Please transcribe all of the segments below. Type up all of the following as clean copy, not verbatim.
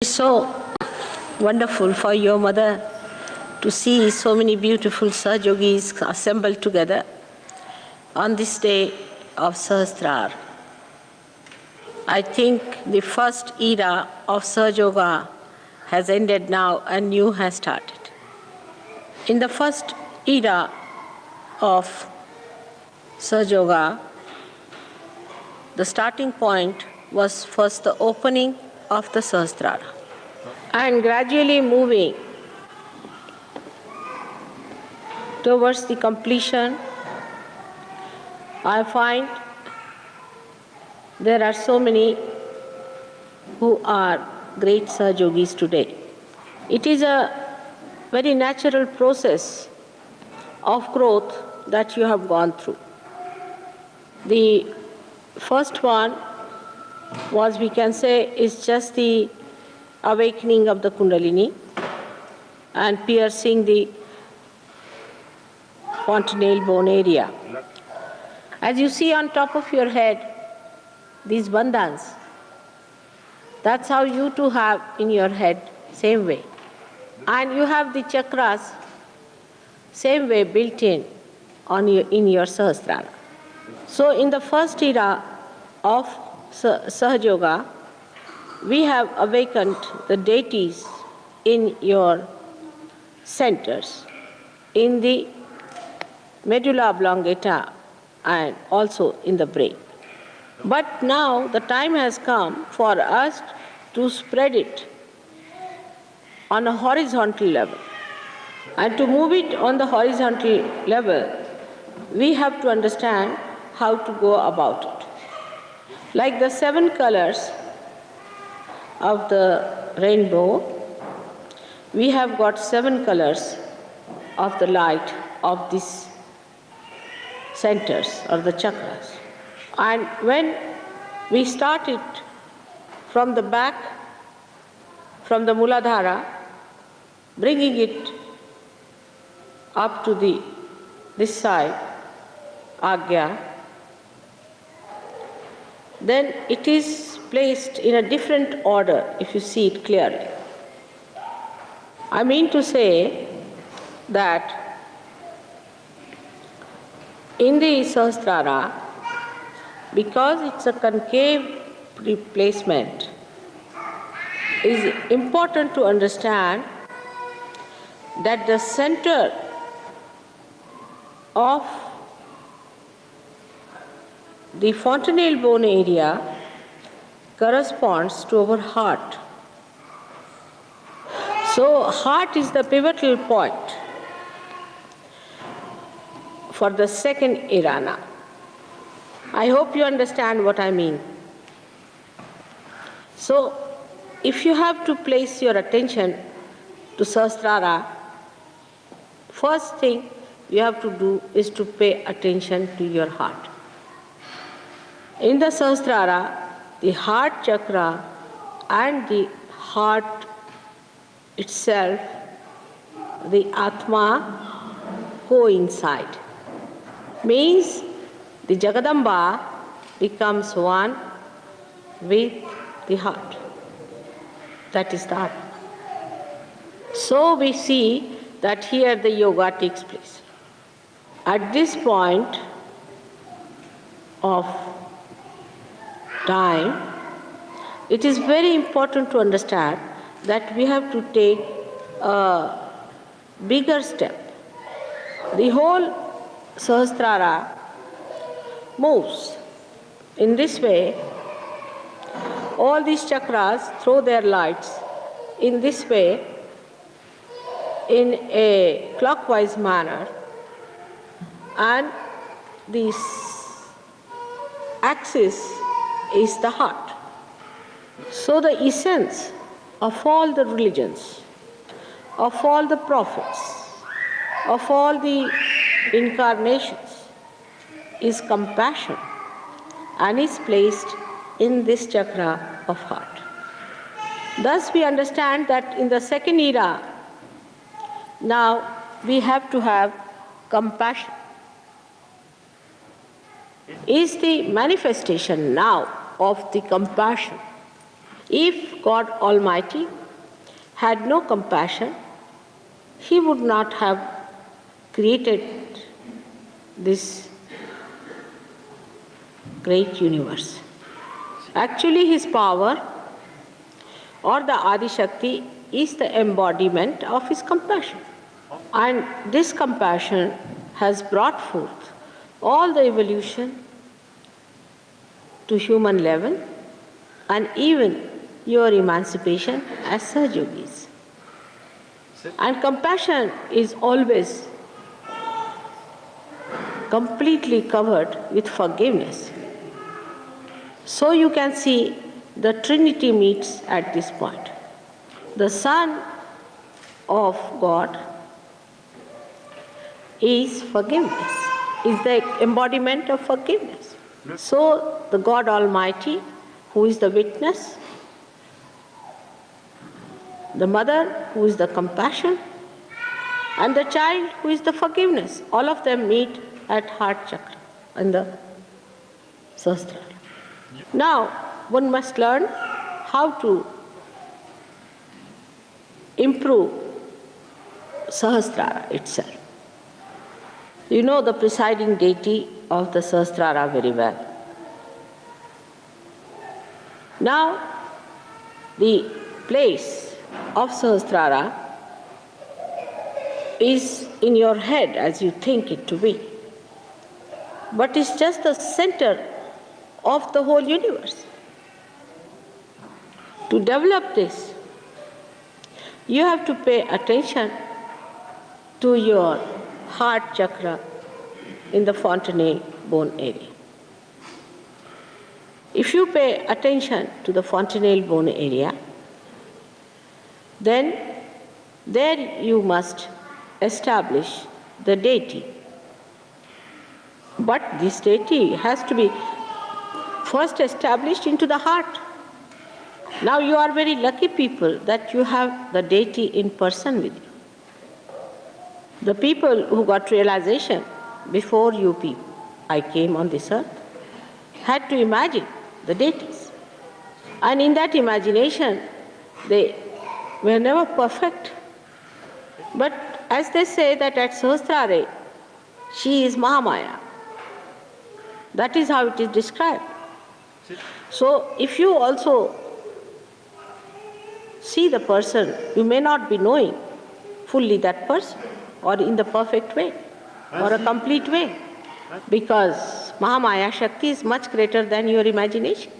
It's so wonderful for your mother to see so many beautiful Sahajogis assembled together on this day of Sahasrara. I think the first era of Sahajoga has ended now and new has started. In the first era of Sahajoga, the starting point was first the opening of the Sahasrara. And gradually moving towards the completion, I find there are so many who are great Sahajogis today. It is a very natural process of growth that you have gone through. The first one was, we can say, is just the awakening of the Kundalini and piercing the fontanelle bone area. As you see on top of your head, these bandhans, that's how you too have in your head, same way. And you have the chakras, same way built in your Sahasrara. So in the first era of Sahajoga, we have awakened the deities in your centers, in the medulla oblongata and also in the brain. But now the time has come for us to spread it on a horizontal level. And to move it on the horizontal level, we have to understand how to go about it. Like the 7 colors of the rainbow, we have got 7 colors of the light of these centers or the chakras. And when we start it from the back, from the Muladhara, bringing it up to this side, Agya, then it is placed in a different order if you see it clearly. I mean to say that in the Sahasrara, because it's a concave replacement, it is important to understand that the center of the fontanelle bone area corresponds to our heart. So heart is the pivotal point for the second era now. I hope you understand what I mean. So if you have to place your attention to Sahasrara, first thing you have to do is to pay attention to your heart. In the Sahasrara, the heart chakra and the heart itself, the Atma, coincide. Means the Jagadamba becomes one with the heart. That is the Atma. So we see that here the yoga takes place. At this point of time, it is very important to understand that we have to take a bigger step. The whole Sahasrara moves in this way. All these chakras throw their lights in this way, in a clockwise manner, and this axis is the heart. So the essence of all the religions, of all the prophets, of all the incarnations is compassion, and is placed in this chakra of heart. Thus we understand that in the second era, now we have to have compassion. Is the manifestation now of the compassion If God Almighty had no compassion, He would not have created this great universe. Actually, His power or the Adi Shakti is the embodiment of His compassion. And this compassion has brought forth all the evolution to human level and even your emancipation as Sahaja-yogis. And compassion is always completely covered with forgiveness. So you can see the Trinity meets at this point. The Son of God is forgiveness, is the embodiment of forgiveness. So the God Almighty, who is the witness, the mother who is the compassion, and the child who is the forgiveness, all of them meet at heart chakra and the Sahasrara. Now, one must learn how to improve Sahasrara itself. You know the presiding deity of the Sahasrara very well. Now, the place of Sahasrara is in your head as you think it to be, but it's just the center of the whole universe. To develop this, you have to pay attention to your heart chakra in the fontanelle bone area. If you pay attention to the fontanelle bone area, then there you must establish the deity. But this deity has to be first established into the heart. Now you are very lucky people that you have the deity in person with you. The people who got realization before you people, I came on this earth, had to imagine the deities. And in that imagination, they were never perfect. But as they say that at Sahasrara, she is Mahamaya. That is how it is described. So if you also see the person, you may not be knowing fully that person or in the perfect way or a complete way, because Mahamaya Shakti is much greater than your imagination.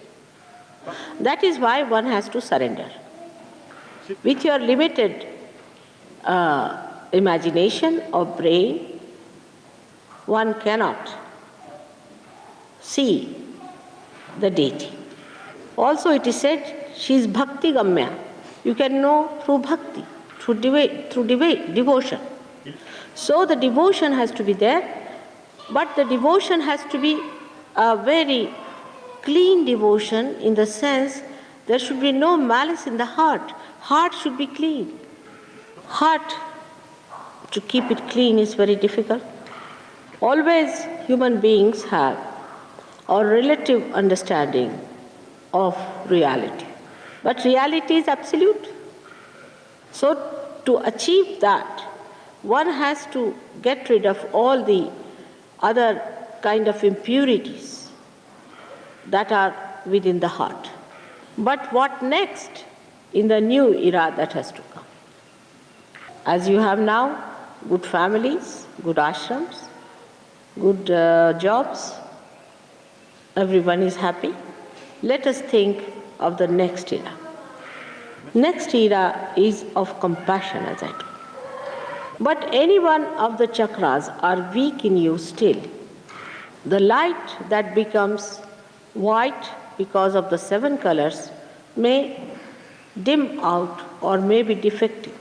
That is why one has to surrender. With your limited imagination or brain, one cannot see the deity. Also it is said she is Bhakti Gamya. You can know through bhakti, through devotion. So the devotion has to be there, but the devotion has to be a very clean devotion in the sense there should be no malice in the heart. Heart should be clean. Heart, to keep it clean is very difficult. Always human beings have a relative understanding of reality. But reality is absolute. So to achieve that, one has to get rid of all the other kind of impurities that are within the heart. But what next in the new era that has to come? As you have now good families, good ashrams, good jobs, everyone is happy. Let us think of the next era. Next era is of compassion, as I told. But any one of the chakras are weak in you still. The light that becomes white because of the 7 colors may dim out or may be defective.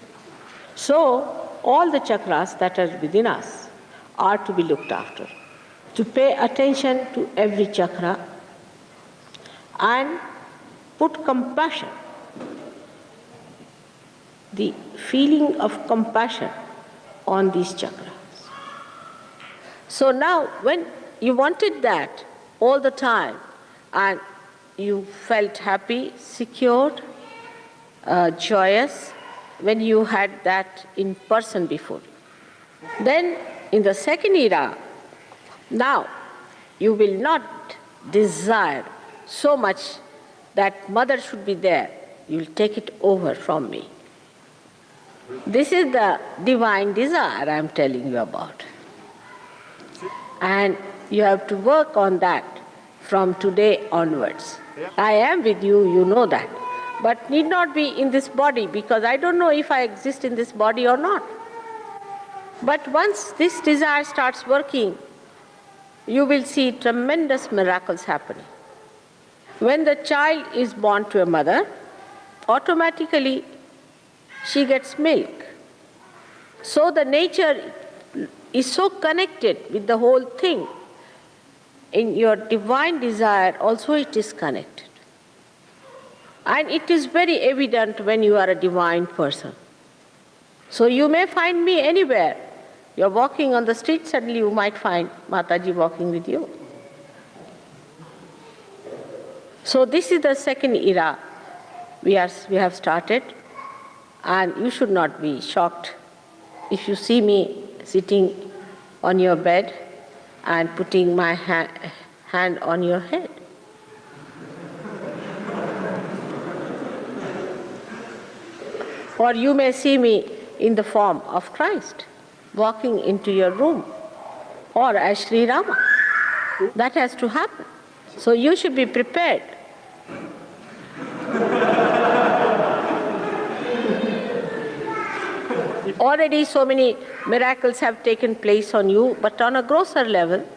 So all the chakras that are within us are to be looked after. To pay attention to every chakra and put compassion, the feeling of compassion on these chakras. So now when you wanted that all the time and you felt happy, secured, joyous when you had that in person before. Then in the second era, now you will not desire so much that mother should be there. You will take it over from me. This is the divine desire I am telling you about. And you have to work on that from today onwards. I am with you, you know that. But need not be in this body, because I don't know if I exist in this body or not. But once this desire starts working, you will see tremendous miracles happening. When the child is born to a mother, automatically she gets milk. So the nature is so connected with the whole thing. In your divine desire also it is connected. And it is very evident when you are a divine person. So you may find me anywhere. You are walking on the street, suddenly you might find Mataji walking with you. So this is the second era we have started, and you should not be shocked if you see me sitting on your bed and putting my hand on your head. Or you may see me in the form of Christ, walking into your room, or as Sri Rama. That has to happen. So you should be prepared. Already so many miracles have taken place on you, but on a grosser level,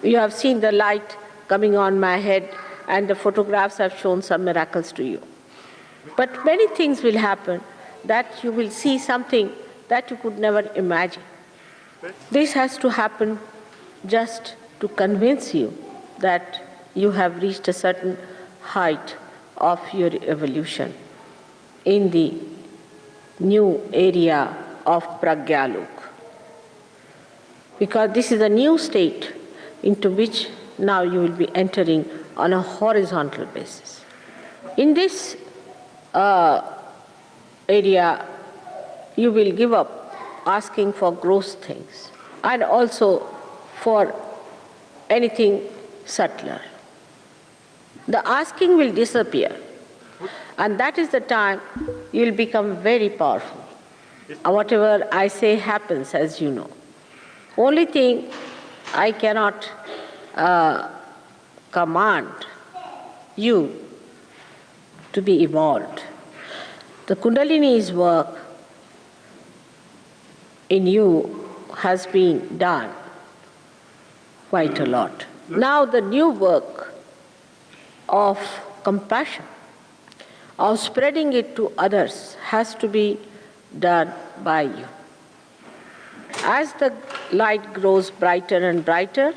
you have seen the light coming on my head, and the photographs have shown some miracles to you. But many things will happen that you will see something that you could never imagine. This has to happen just to convince you that you have reached a certain height of your evolution in the new area of Pragyalok. Because this is a new state into which now you will be entering on a horizontal basis. In this area, you will give up asking for gross things and also for anything subtler. The asking will disappear, and that is the time you will become very powerful. Whatever I say happens, as you know. Only thing I cannot command you to be evolved. The Kundalini's work in you has been done quite a lot. Now the new work of compassion, of spreading it to others, has to be done by you. As the light grows brighter and brighter,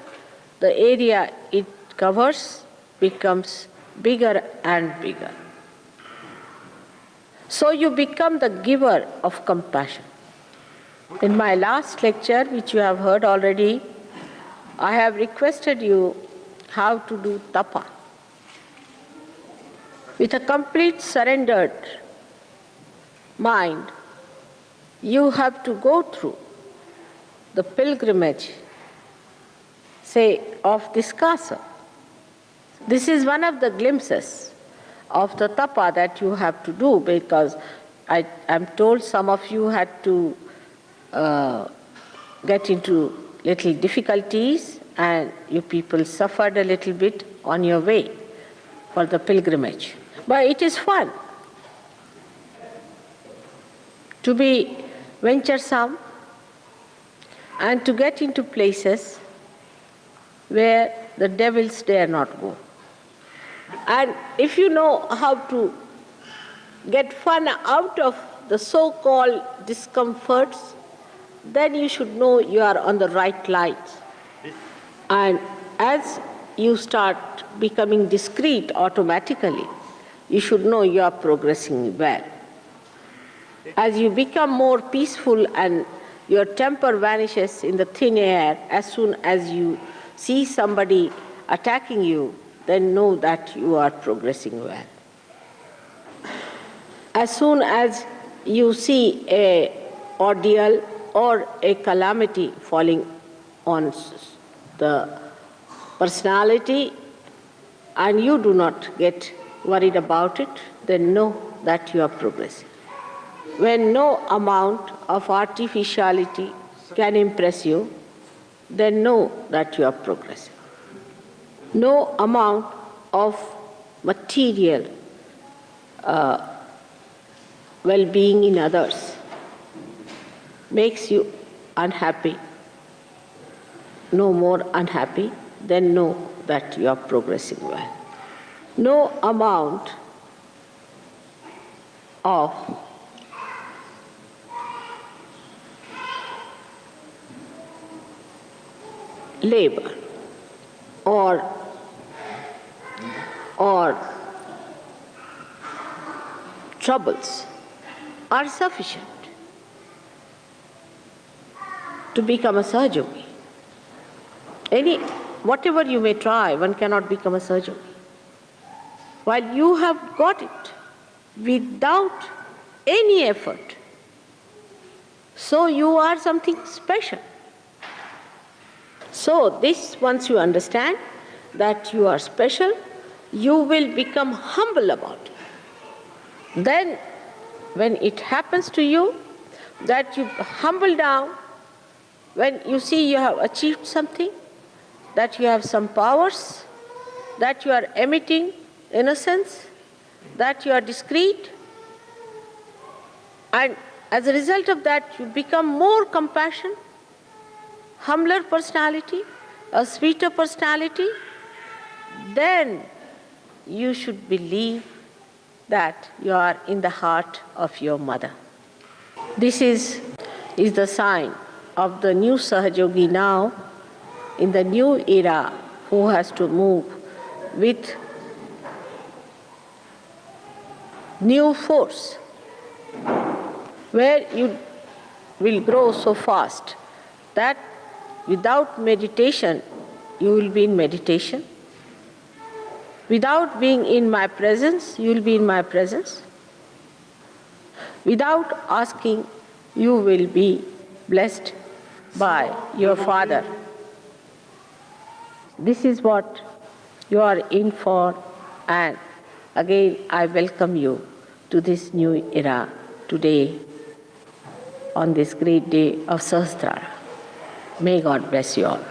the area it covers becomes bigger and bigger. So you become the giver of compassion. In my last lecture, which you have heard already, I have requested you how to do tapa. With a complete surrendered mind, you have to go through the pilgrimage, say, of this castle. This is one of the glimpses of the tapa that you have to do, because I am told some of you had to get into little difficulties, and you people suffered a little bit on your way for the pilgrimage. But it is fun to be venturesome and to get into places where the devils dare not go. And if you know how to get fun out of the so-called discomforts, then you should know you are on the right light. And as you start becoming discreet automatically, you should know you are progressing well. As you become more peaceful and your temper vanishes in the thin air, as soon as you see somebody attacking you, then know that you are progressing well. As soon as you see an ordeal or a calamity falling on the personality and you do not get worried about it, then know that you are progressing. When no amount of artificiality can impress you, then know that you are progressing. No amount of material well-being in others makes you unhappy, no more unhappy, then know that you are progressing well. No amount of labor or troubles are sufficient to become a Sahaja-yogi. Whatever you may try, one cannot become a Sahaja-yogi. While you have got it without any effort, so you are something special. So this, once you understand that you are special, you will become humble about it. Then, when it happens to you that you humble down, when you see you have achieved something, that you have some powers, that you are emitting innocence, that you are discreet, and as a result of that you become more compassionate, humbler personality, a sweeter personality, then you should believe that you are in the heart of your mother. This is the sign of the new Sahaja-yogi now, in the new era, who has to move with new force, where you will grow so fast that without meditation, you will be in meditation. Without being in my presence, you will be in my presence. Without asking, you will be blessed by your Father. This is what you are in for, and again I welcome you to this new era today, on this great day of Sahasrara. May God bless you all.